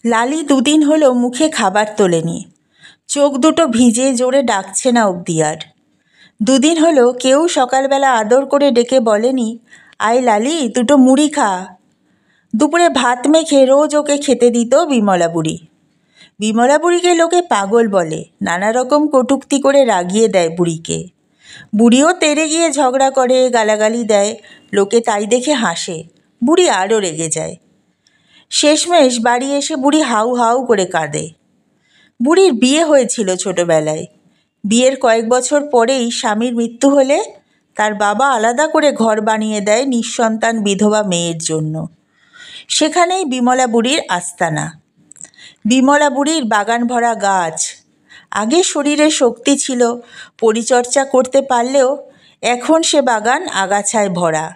লালি দুদিন হলো মুখে খাবার তোলেনি, চোখ দুটো ভিজে, জোরে ডাকছে না অবধি আর। দুদিন হলো কেউ সকালবেলা আদর করে ডেকে বলেনি, আয় লালি দুটো মুড়ি খা। দুপুরে ভাত মেখে রোজ ওকে খেতে দিত বিমলা বুড়ি। বিমলা বুড়িকে লোকে পাগল বলে, নানা রকম কটূক্তি করে রাগিয়ে দেয় বুড়িকে। বুড়িও তেড়ে গিয়ে ঝগড়া করে, গালাগালি দেয়। লোকে তাই দেখে হাসে, বুড়ি আরও রেগে যায়। শেষমেশ বাড়ি এসে বুড়ি হাউ হাউ করে কাঁদে। বুড়ির বিয়ে হয়েছিল ছোটবেলায়। বিয়ের কয়েক বছর পরেই স্বামীর মৃত্যু হলে তার বাবা আলাদা করে ঘর বানিয়ে দেয় নিঃসন্তান বিধবা মেয়ের জন্য। সেখানেই বিমলা বুড়ির আস্তানা। বিমলা বুড়ির বাগান ভরা গাছ। আগে শরীরে শক্তি ছিল, পরিচর্যা করতে পারলেও এখন সে বাগান আগাছায় ভরা।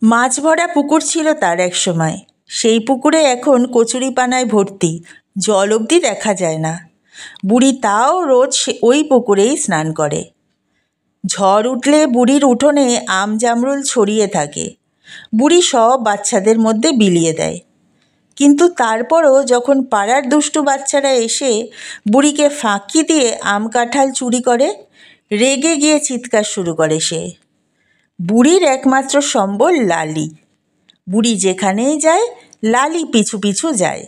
মাছ ভরা পুকুর ছিল তার এক সময়। সেই পুকুরে এখন কচুরিপানায় ভর্তি, জল অবধি দেখা যায় না। বুড়ি তাও রোজ ওই পুকুরেই স্নান করে। ঝড় উঠলে বুড়ির উঠোনে আম জামরুল ছড়িয়ে থাকে, বুড়ি সব বাচ্চাদের মধ্যে বিলিয়ে দেয়। কিন্তু তারপরও যখন পাড়ার দুষ্টু বাচ্চারা এসে বুড়িকে ফাঁকি দিয়ে আম কাঁঠাল চুরি করে, রেগে গিয়ে চিৎকার শুরু করে সে। বুড়ির একমাত্র সম্বল লালি। বুড়ি যেখানেই যায় লালি পিছু পিছু যায়।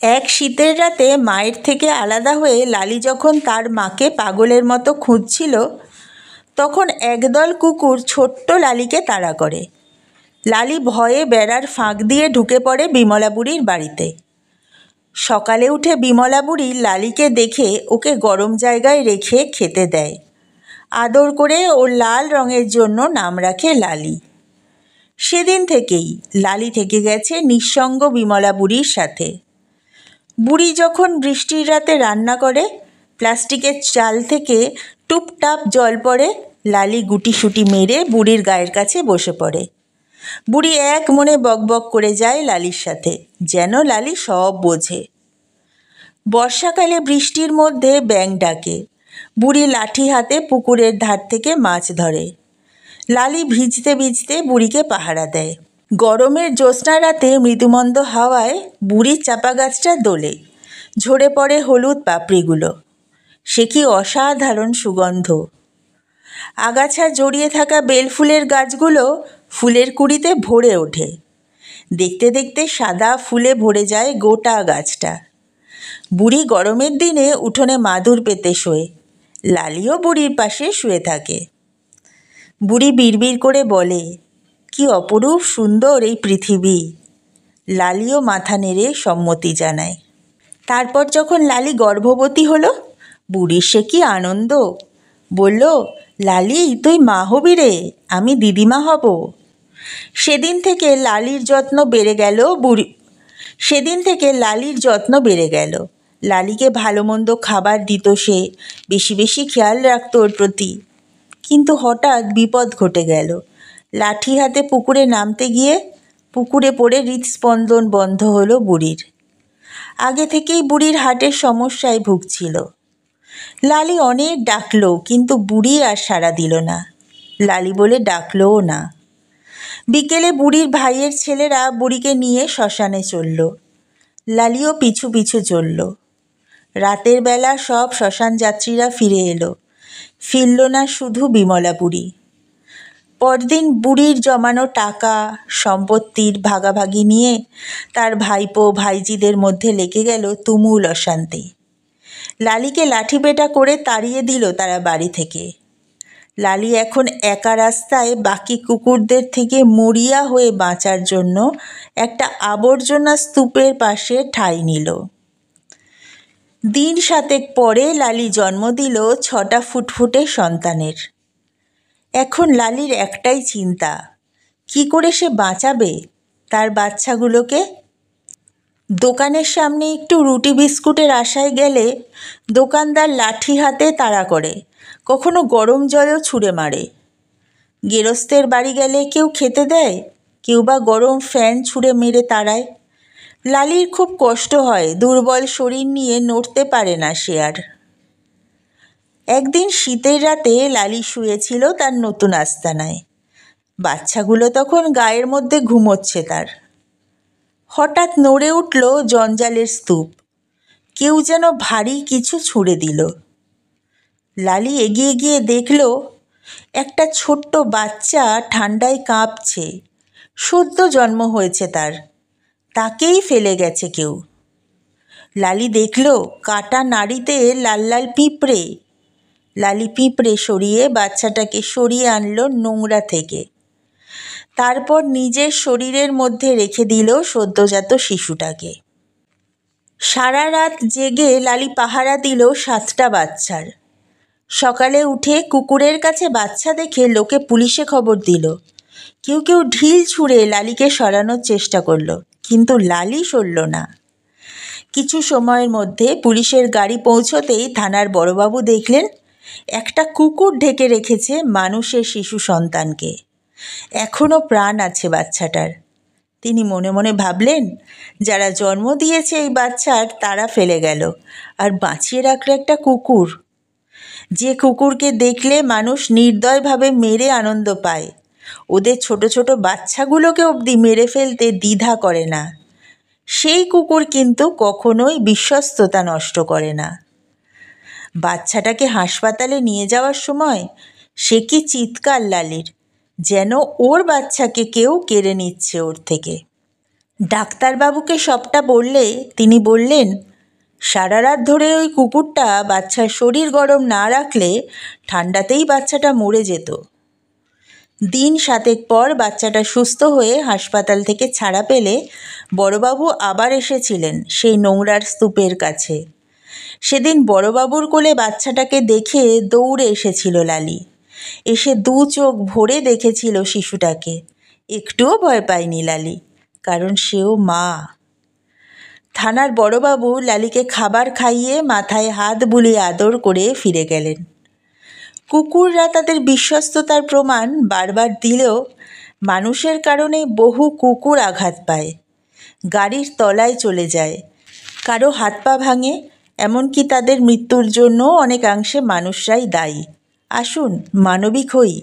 এক শীতের রাতে মায়ের থেকে আলাদা হয়ে লালি যখন তার মাকে পাগলের মতো খুঁজছিল, তখন একদল কুকুর ছোট্ট লালিকে তাড়া করে। লালি ভয়ে বেড়ার ফাঁক দিয়ে ঢুকে পড়ে বিমলা বুড়ির বাড়িতে। সকালে উঠে বিমলা বুড়ি লালিকে দেখে ওকে গরম জায়গায় রেখে খেতে দেয়। আদর করে ওর লাল রঙের জন্য নাম রাখে লালি। সেদিন থেকেই লালি থেকে গেছে নিঃসঙ্গ বিমলা বুড়ির সাথে। বুড়ি যখন বৃষ্টির রাতে রান্না করে, প্লাস্টিকের চাল থেকে টুপটাপ জল পড়ে, লালি গুটিসুটি মেরে বুড়ির গায়ের কাছে বসে পড়ে। বুড়ি এক মনে বকবক করে যায় লালির সাথে, যেন লালি সব বোঝে। বর্ষাকালে বৃষ্টির মধ্যে ব্যাঙ ডাকে। বুড়ি লাঠি হাতে পুকুরের ধার থেকে মাছ ধরে। লালি ভিজতে ভিজতে বুড়িকে পাহারা দেয়। গরমের জ্যোৎস্না রাতে মৃদুমন্দ হাওয়ায় বুড়ির চাপা গাছটা দোলে, ঝরে পড়ে হলুদ পাপড়িগুলো। সে কি অসাধারণ সুগন্ধ! আগাছা জড়িয়ে থাকা বেলফুলের গাছগুলো ফুলের কুঁড়িতে ভরে ওঠে। দেখতে দেখতে সাদা ফুলে ভরে যায় গোটা গাছটা। বুড়ি গরমের দিনে উঠোনে মাদুর পেতে শোয়। লালিও বুড়ির পাশে শুয়ে থাকে। বুড়ি বিড়বিড় করে বলে, কি অপরূপ সুন্দর এই পৃথিবী। লালিও মাথা নেড়ে সম্মতি জানায়। তারপর যখন লালি গর্ভবতী হলো, বুড়ির সে কি আনন্দ! বলল, লালি তুই মা হবি রে, আমি দিদিমা হব। সেদিন থেকে লালির যত্ন বেড়ে গেল। লালিকে ভালো মন্দ খাবার দিত সে, বেশি বেশি খেয়াল রাখত ওর প্রতি। কিন্তু হঠাৎ বিপদ ঘটে গেল। লাঠি হাতে পুকুরে নামতে গিয়ে পুকুরে পড়ে হৃদস্পন্দন বন্ধ হলো বুড়ির। আগে থেকেই বুড়ির হার্টের সমস্যায় ভুগছিল। লালি অনেক ডাকলো, কিন্তু বুড়ি আর সাড়া দিল না। লালি বলে ডাকলোও না। বিকেলে বুড়ির ভাইয়ের ছেলেরা বুড়িকে নিয়ে শ্মশানে চলল। লালিও পিছু পিছু চলল। রাতের বেলা সব শ্মশান যাত্রীরা ফিরে এলো। ফিরল না শুধু বিমলা বুড়ি। পরদিন বুড়ির জমানো টাকা সম্পত্তির ভাগাভাগি নিয়ে তার ভাইপো ভাইজিদের মধ্যে লেগে গেল তুমুল অশান্তি। লালিকে লাঠিপেটা করে তাড়িয়ে দিল তারা বাড়ি থেকে। লালি এখন একা রাস্তায় বাকি কুকুরদের থেকে মরিয়া হয়ে বাঁচার জন্য একটা আবর্জনা স্তূপের পাশে ঠাঁই নিল। দিন 7 পরে লালি জন্ম দিল 6টা ফুটফুটে সন্তানের। এখন লালির একটাই চিন্তা, কি করে সে বাঁচাবে তার বাচ্চাগুলোকে। দোকানের সামনে একটু রুটি বিস্কুটের আশায় গেলে দোকানদার লাঠি হাতে তাড়া করে, কখনো গরম জলও ছুঁড়ে মারে। গেরস্তের বাড়ি গেলে কেউ খেতে দেয়, কেউ বা গরম ফ্যান ছুঁড়ে মেরে তাড়ায়। লালির খুব কষ্ট হয়, দুর্বল শরীর নিয়ে নড়তে পারে না সে আর। একদিন শীতের রাতে লালি শুয়েছিল তার নতুন আস্তানায়। বাচ্চাগুলো তখন গায়ের মধ্যে ঘুমোচ্ছে তার। হঠাৎ নড়ে উঠল জঞ্জালের স্তূপ। কেউ যেন ভারী কিছু ছুঁড়ে দিল। লালি এগিয়ে গিয়ে দেখল একটা ছোট্ট বাচ্চা ঠান্ডায় কাঁপছে। সদ্য জন্ম হয়েছে তার, তাকেই ফেলে গেছে কেউ। লালি দেখল কাটা নাড়িতে লাল লাল পিঁপড়ে। লালি পিঁপড়ে সরিয়ে বাচ্চাটাকে সরিয়ে আনলো নোংরা থেকে। তারপর নিজের শরীরের মধ্যে রেখে দিল সদ্যজাত শিশুটাকে। সারা রাত জেগে লালি পাহারা দিল 7টা বাচ্চার। সকালে উঠে কুকুরের কাছে বাচ্চা দেখে লোকে পুলিশে খবর দিল। কেউ কেউ ঢিল ছুঁড়ে লালিকে সরানোর চেষ্টা করলো, কিন্তু লালি সরল না। কিছু সময়ের মধ্যে পুলিশের গাড়ি পৌঁছতেই থানার বড়বাবু দেখলেন একটা কুকুর ঢেকে রেখেছে মানুষের শিশু সন্তানকে। এখনও প্রাণ আছে বাচ্চাটার। তিনি মনে মনে ভাবলেন, যারা জন্ম দিয়েছে এই বাচ্চার তারা ফেলে গেল, আর বাঁচিয়ে রাখলো একটা কুকুর। যে কুকুরকে দেখলে মানুষ নির্দয়ভাবে মেরে আনন্দ পায়, ওদের ছোট ছোট বাচ্চাগুলোকে অবধি মেরে ফেলতে দ্বিধা করে না, সেই কুকুর কিন্তু কখনোই বিশ্বস্ততা নষ্ট করে না। বাচ্চাটাকে হাসপাতালে নিয়ে যাওয়ার সময় সে কি চিৎকার লালির, যেন ওর বাচ্চাকে কেউ কেড়ে নিচ্ছে ওর থেকে। ডাক্তারবাবুকে সবটা বললে তিনি বললেন, সারা রাত ধরে ওই কুকুরটা বাচ্চার শরীর গরম না রাখলে ঠান্ডাতেই বাচ্চাটা মরে যেত। দিন 7 পর বাচ্চাটা সুস্থ হয়ে হাসপাতাল থেকে ছাড়া পেলে বড়বাবু আবার এসেছিলেন সেই নোংরার স্তূপের কাছে। সেদিন বড়বাবুর কোলে বাচ্চাটাকে দেখে দৌড়ে এসেছিল লালি। এসে 2 চোখ ভরে দেখেছিল শিশুটাকে। একটুও ভয় পায়নি লালি, কারণ সেও মা। থানার বড়বাবু লালিকে খাবার খাইয়ে মাথায় হাত বুলিয়ে আদর করে ফিরে গেলেন। কুকুররা তাদের বিশ্বস্ততার প্রমাণ বারবার দিলেও মানুষের কারণে বহু কুকুর আঘাত পায়, গাড়ির তলায় চলে যায়, কারো হাত পা ভাঙে, এমনকি তাদের মৃত্যুর জন্য অনেকাংশে মানুষরাই দায়ী। আসুন মানবিক হই।